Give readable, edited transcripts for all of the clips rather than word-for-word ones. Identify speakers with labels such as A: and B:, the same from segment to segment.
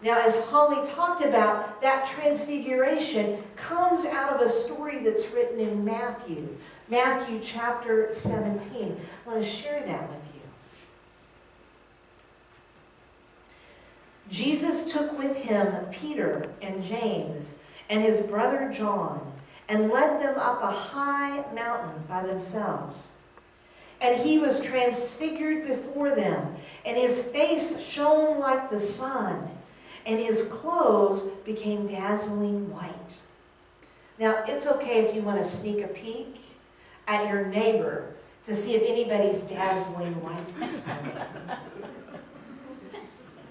A: Now, as Holly talked about, that transfiguration comes out of a story that's written in Matthew chapter 17. I want to share that with you. Jesus took with him Peter and James and his brother John and led them up a high mountain by themselves. And he was transfigured before them, and his face shone like the sun, and his clothes became dazzling white. Now, it's okay if you want to sneak a peek at your neighbor to see if anybody's dazzling white this morning.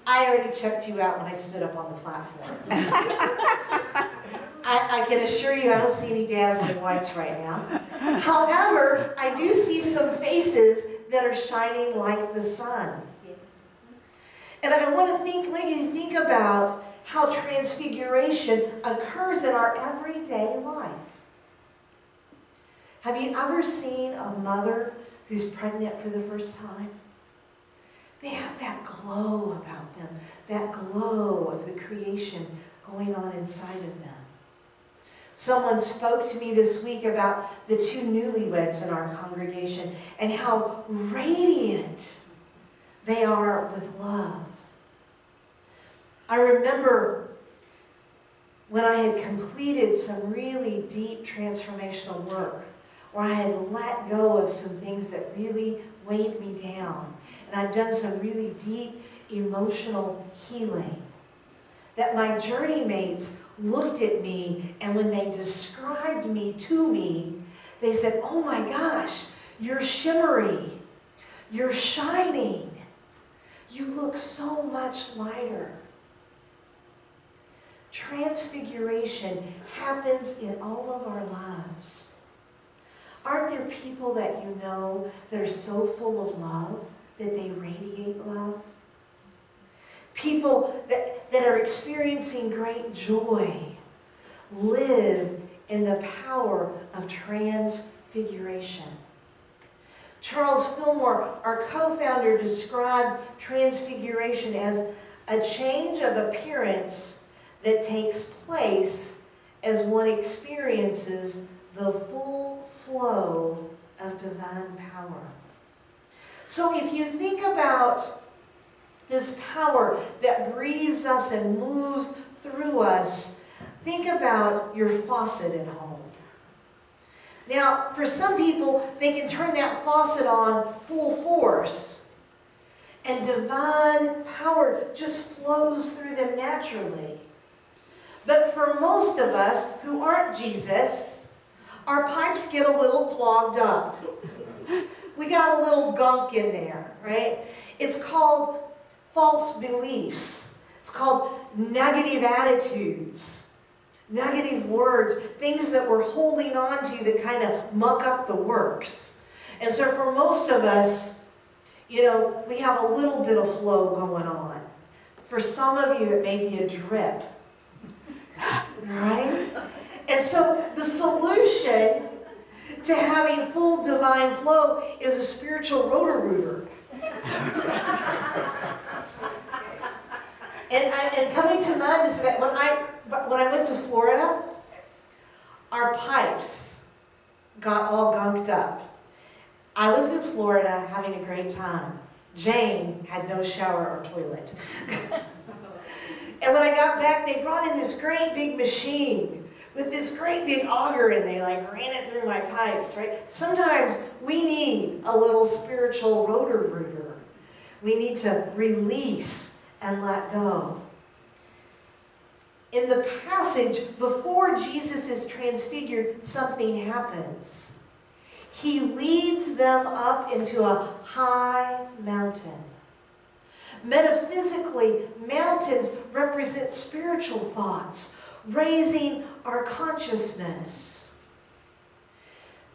A: I already checked you out when I stood up on the platform. I can assure you I don't see any dazzling whites right now. However, I do see some faces that are shining like the sun. And I want you to think about how transfiguration occurs in our everyday life. Have you ever seen a mother who's pregnant for the first time? They have that glow about them, that glow of the creation going on inside of them. Someone spoke to me this week about the two newlyweds in our congregation and how radiant they are with love. I remember when I had completed some really deep transformational work, where I had let go of some things that really weighed me down. And I've done some really deep emotional healing. That my journey mates looked at me, and when they described me to me, they said, "Oh my gosh, you're shimmery. You're shining. You look so much lighter." Transfiguration happens in all of our lives. Aren't there people that you know that are so full of love that they radiate love? People that are experiencing great joy live in the power of transfiguration. Charles Fillmore, our co-founder, described transfiguration as a change of appearance that takes place as one experiences the full flow of divine power. So if you think about this power that breathes us and moves through us, think about your faucet at home. Now, for some people, they can turn that faucet on full force, and divine power just flows through them naturally. But for most of us who aren't Jesus, our pipes get a little clogged up. We got a little gunk in there, right? It's called false beliefs. It's called negative attitudes, negative words, things that we're holding on to that kind of muck up the works. And so for most of us, we have a little bit of flow going on. For some of you, it may be a drip, right? And so the solution to having full divine flow is a spiritual Roto-Rooter. And coming to mind is that when I went to Florida, our pipes got all gunked up. I was in Florida having a great time. Jane had no shower or toilet. And when I got back, they brought in this great big machine with this great big auger, and they ran it through my pipes, right? Sometimes we need a little spiritual Roto-Rooter. We need to release and let go. In the passage, before Jesus is transfigured, something happens. He leads them up into a high mountain. Metaphysically, mountains represent spiritual thoughts, raising our consciousness.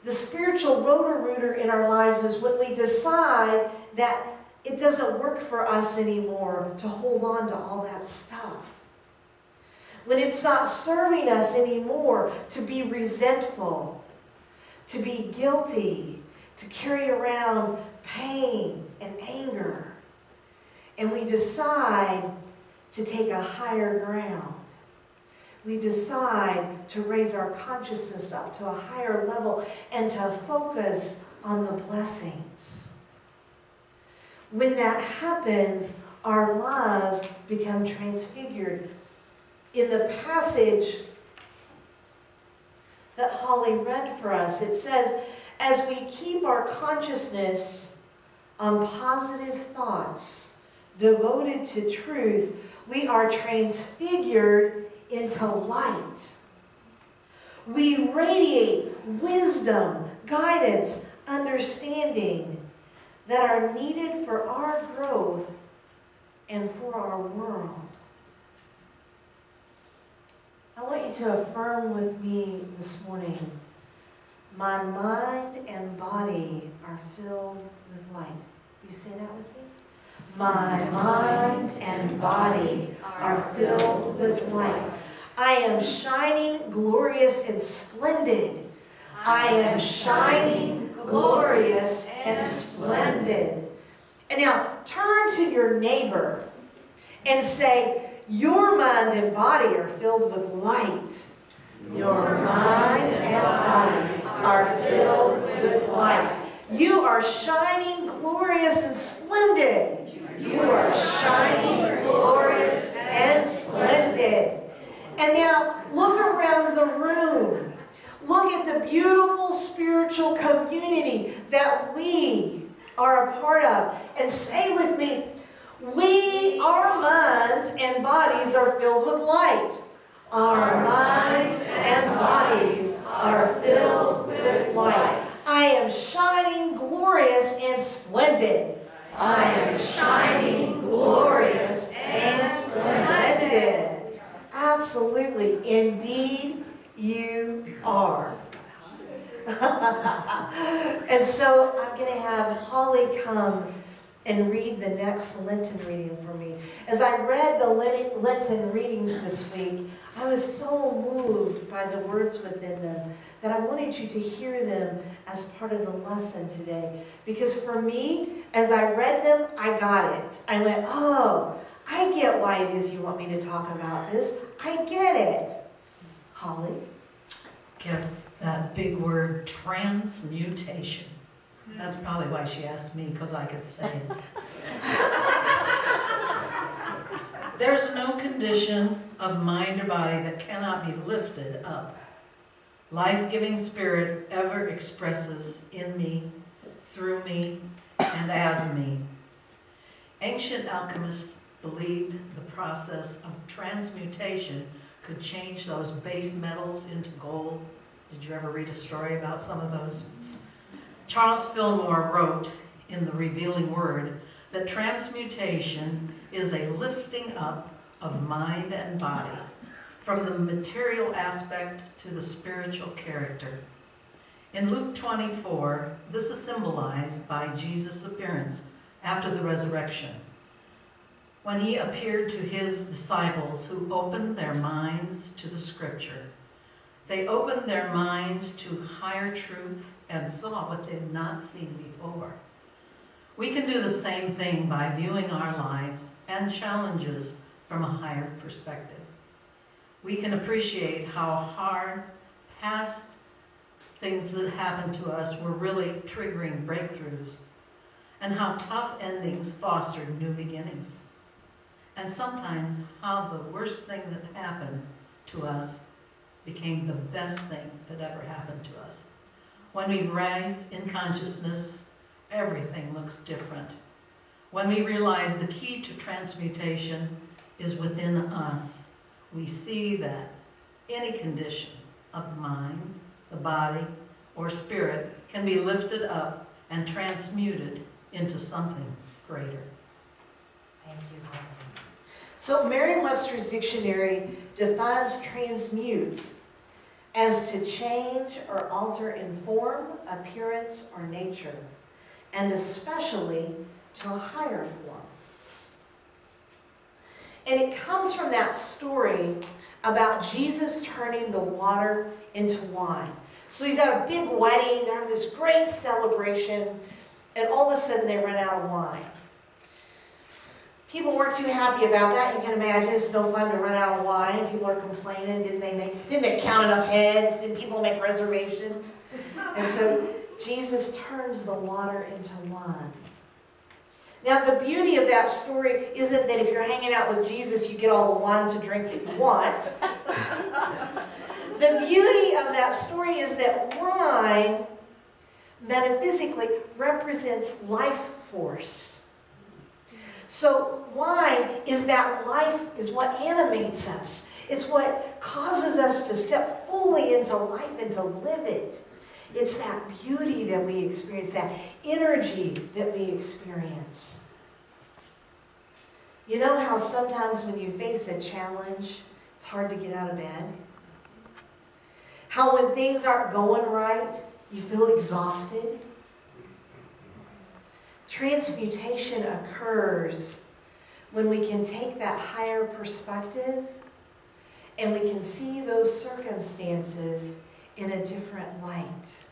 A: The spiritual Roto-Rooter in our lives is when we decide that it doesn't work for us anymore to hold on to all that stuff. When it's not serving us anymore to be resentful, to be guilty, to carry around pain and anger. And we decide to take a higher ground. We decide to raise our consciousness up to a higher level and to focus on the blessings. When that happens, our lives become transfigured. In the passage that Holly read for us, it says, as we keep our consciousness on positive thoughts devoted to truth, we are transfigured into light. We radiate wisdom, guidance, understanding that are needed for our growth and for our world. I want you to affirm with me this morning, my mind and body are filled with light. Will you say that with me? My mind and body are filled with light. I am shining, glorious, and splendid. I am shining, glorious, and splendid. And now turn to your neighbor and say, your mind and body are filled with light. Your mind and body are filled with light. You are shining, glorious, and splendid. You are shining, glorious, and splendid. And now look around the room. Look at the beautiful spiritual community that we are a part of. And say with me, our minds and bodies are filled with light. Our minds and bodies are filled with light. I am shining, glorious, and splendid. I am shining, glorious, and splendid. Absolutely. Indeed, you are. And so I'm going to have Holly come and read the next Lenten reading for me. As I read the Lenten readings this week, I was so moved by the words within them that I wanted you to hear them as part of the lesson today. Because for me, as I read them, I got it. I went, oh, I get why it is you want me to talk about this. I get it. Holly?
B: Guess that big word, transmutation. That's probably why she asked me, because I could say it. There's no condition of mind or body that cannot be lifted up. Life-giving Spirit ever expresses in me, through me, and as me. Ancient alchemists believed the process of transmutation could change those base metals into gold. Did you ever read a story about some of those? Charles Fillmore wrote in The Revealing Word that transmutation is a lifting up of mind and body from the material aspect to the spiritual character. In Luke 24, this is symbolized by Jesus' appearance after the resurrection, when he appeared to his disciples who opened their minds to the scripture. They opened their minds to higher truth and saw what they had not seen before. We can do the same thing by viewing our lives and challenges from a higher perspective. We can appreciate how hard past things that happened to us were really triggering breakthroughs, and how tough endings fostered new beginnings. And sometimes how the worst thing that happened to us became the best thing that ever happened to us. When we rise in consciousness, everything looks different. When we realize the key to transmutation is within us, we see that any condition of the mind, the body, or spirit can be lifted up and transmuted into something greater.
A: Thank you, Holly. So Merriam-Webster's dictionary defines transmute as to change or alter in form, appearance, or nature, and especially to a higher form. And it comes from that story about Jesus turning the water into wine. So he's at a big wedding, they're having this great celebration, and all of a sudden they run out of wine. People weren't too happy about that. You can imagine it's no fun to run out of wine. People are complaining. Didn't they count enough heads? Did people make reservations? And so Jesus turns the water into wine. Now the beauty of that story isn't that if you're hanging out with Jesus, you get all the wine to drink that you want. The beauty of that story is that wine, metaphysically, represents life force. So wine is that life, is what animates us. It's what causes us to step fully into life and to live it. It's that beauty that we experience, that energy that we experience. You know how sometimes when you face a challenge, it's hard to get out of bed? How when things aren't going right, you feel exhausted? Transmutation occurs when we can take that higher perspective and we can see those circumstances in a different light.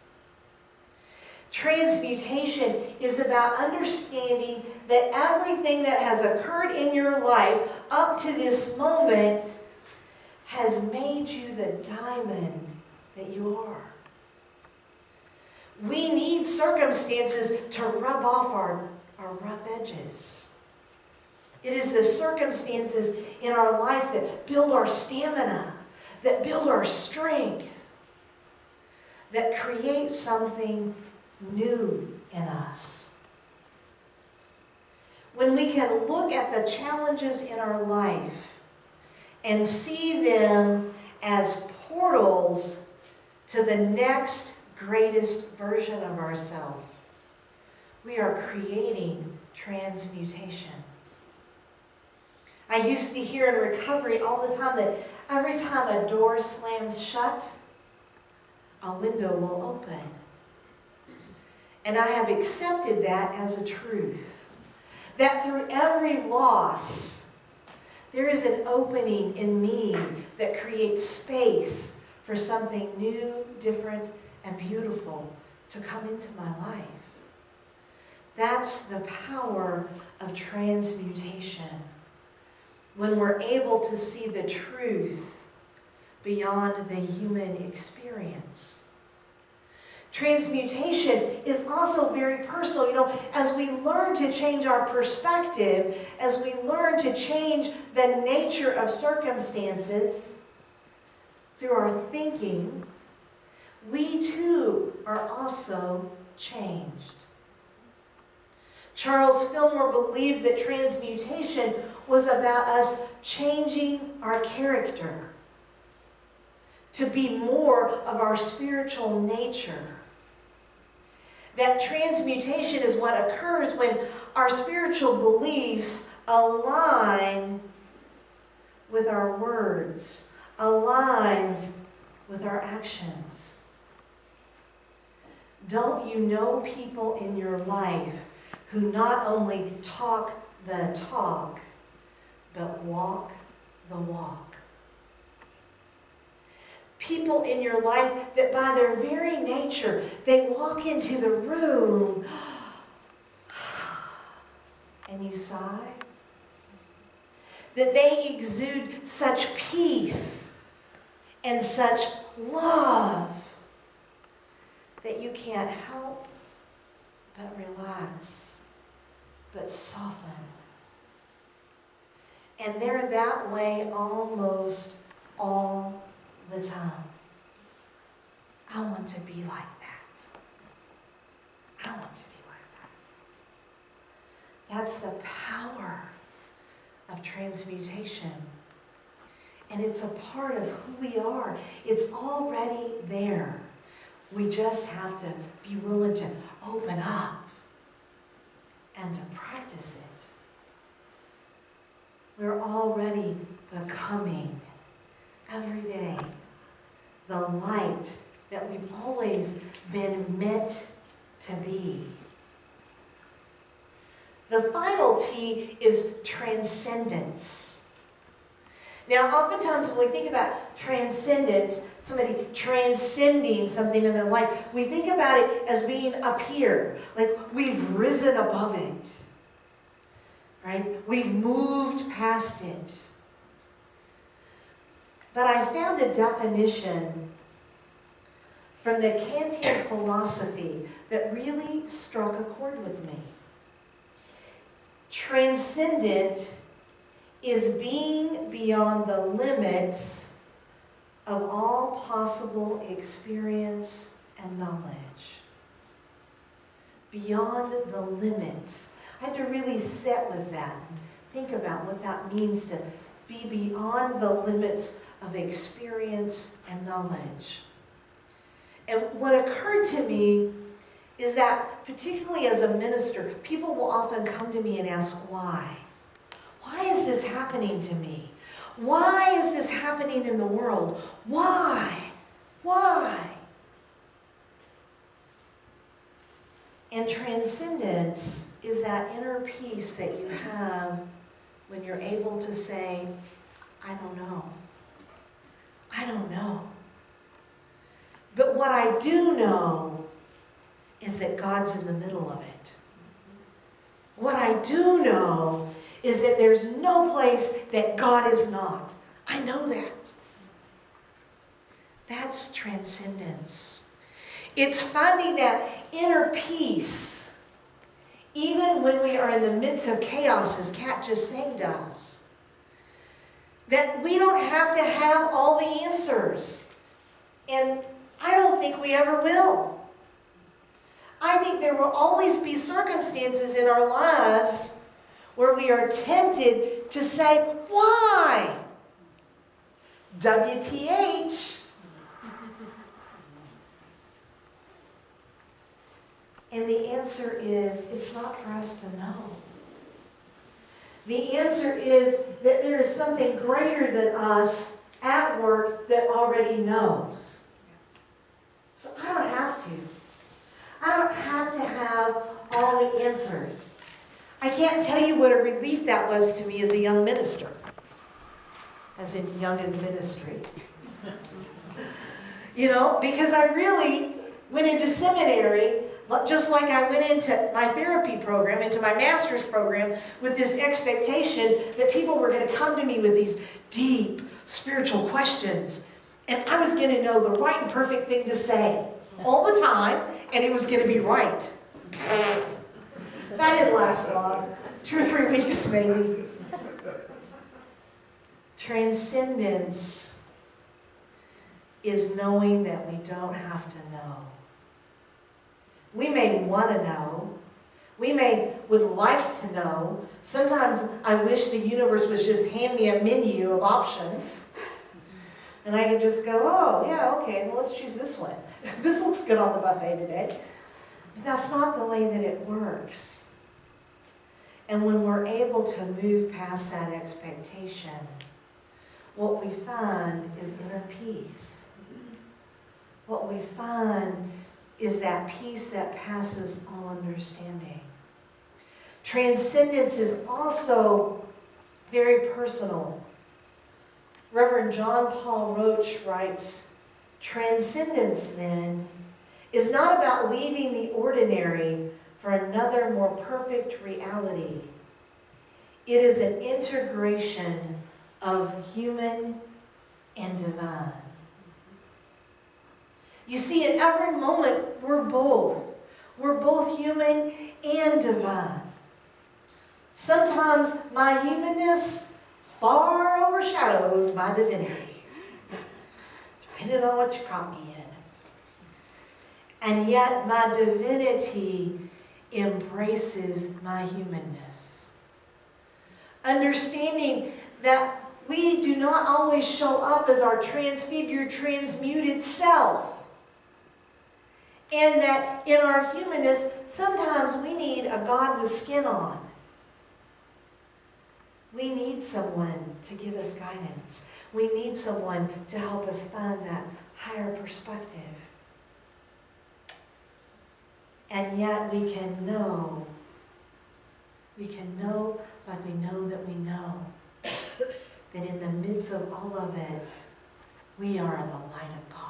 A: Transmutation is about understanding that everything that has occurred in your life up to this moment has made you the diamond that you are. We need circumstances to rub off our rough edges. It is the circumstances in our life that build our stamina, that build our strength, that create something new in us. When we can look at the challenges in our life and see them as portals to the next greatest version of ourselves, we are creating transmutation. I used to hear in recovery all the time that every time a door slams shut, a window will open. And I have accepted that as a truth. That through every loss, there is an opening in me that creates space for something new, different, and beautiful to come into my life. That's the power of transmutation. When we're able to see the truth beyond the human experience. Transmutation is also very personal. You know, as we learn to change our perspective, as we learn to change the nature of circumstances through our thinking, we too are also changed. Charles Fillmore believed that transmutation was about us changing our character to be more of our spiritual nature. That transmutation is what occurs when our spiritual beliefs align with our words, aligns with our actions. Don't you know people in your life who not only talk the talk, but walk the walk? People in your life that by their very nature, they walk into the room and you sigh. That they exude such peace and such love that you can't help but relax, but soften. And they're that way almost all the time. I want to be like that. I want to be like that. That's the power of transmutation. And it's a part of who we are. It's already there. We just have to be willing to open up and to practice it. We're already becoming every day the light that we've always been meant to be. The final T is transcendence. Now, oftentimes when we think about transcendence, somebody transcending something in their life, we think about it as being up here, like we've risen above it. right? We've moved past it. But I found a definition from the Kantian philosophy that really struck a chord with me. Transcendent is being beyond the limits of all possible experience and knowledge. Beyond the limits. I had to really sit with that and think about what that means to be beyond the limits of experience and knowledge. And what occurred to me is that, particularly as a minister, people will often come to me and ask, why? Why is this happening to me? Why is this happening in the world? Why? Why? And transcendence is that inner peace that you have when you're able to say, I don't know. I don't know. But what I do know is that God's in the middle of it. What I do know is that there's no place that God is not. I know that. That's transcendence. It's finding that inner peace, even when we are in the midst of chaos, as Kat just sang to us. That we don't have to have all the answers. And I don't think we ever will. I think there will always be circumstances in our lives where we are tempted to say, why? WTH. And the answer is, it's not for us to know. The answer is that there is something greater than us at work that already knows. So I don't have to. I don't have to have all the answers. I can't tell you what a relief that was to me as a young minister. As in young in ministry. You know, because I really went into seminary, just like I went into my therapy program, into my master's program, with this expectation that people were going to come to me with these deep spiritual questions. And I was going to know the right and perfect thing to say all the time, and it was going to be right. That didn't last long. 2 or 3 weeks, maybe. Transcendence is knowing that we don't have to know. We may want to know. We would like to know. Sometimes I wish the universe was just hand me a menu of options. And I could just go, oh, yeah, okay, well, let's choose this one. This looks good on the buffet today. But that's not the way that it works. And when we're able to move past that expectation, what we find is inner peace. What we find is that peace that passes all understanding. Transcendence is also very personal. Reverend John Paul Roach writes, transcendence, then, is not about leaving the ordinary for another more perfect reality. It is an integration of human and divine. You see, in every moment, we're both. We're both human and divine. Sometimes my humanness far overshadows my divinity, depending on what you caught me in. And yet my divinity embraces my humanness. Understanding that we do not always show up as our transfigured, transmuted self. And that in our humanness, sometimes we need a God with skin on. We need someone to give us guidance. We need someone to help us find that higher perspective. And yet we can know like we know that we know, that in the midst of all of it, we are the light of God.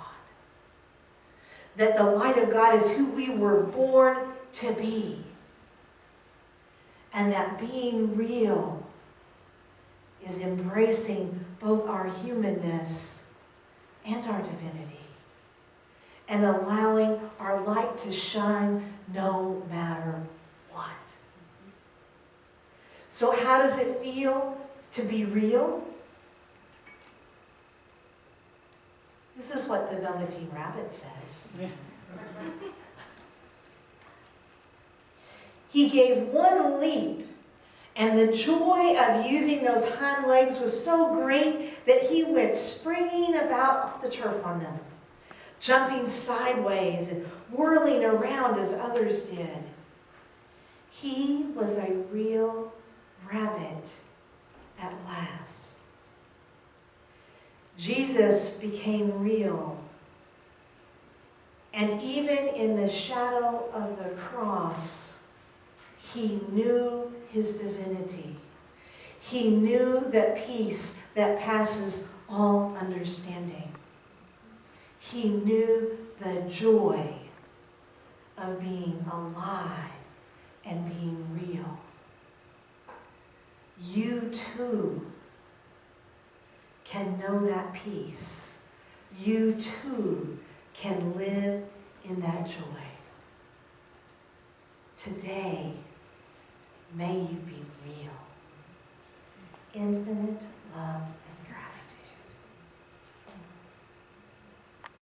A: That the light of God is who we were born to be. And that being real is embracing both our humanness and our divinity, and allowing our light to shine no matter what. So how does it feel to be real? This is what the Velveteen Rabbit says. He gave one leap, and the joy of using those hind legs was so great that he went springing about the turf on them, jumping sideways and whirling around as others did. He was a real rabbit at last. Jesus became real. And even in the shadow of the cross, he knew his divinity. He knew that peace that passes all understanding. He knew the joy of being alive and being real. You too can know that peace. You too can live in that joy. Today, may you be real. Infinite love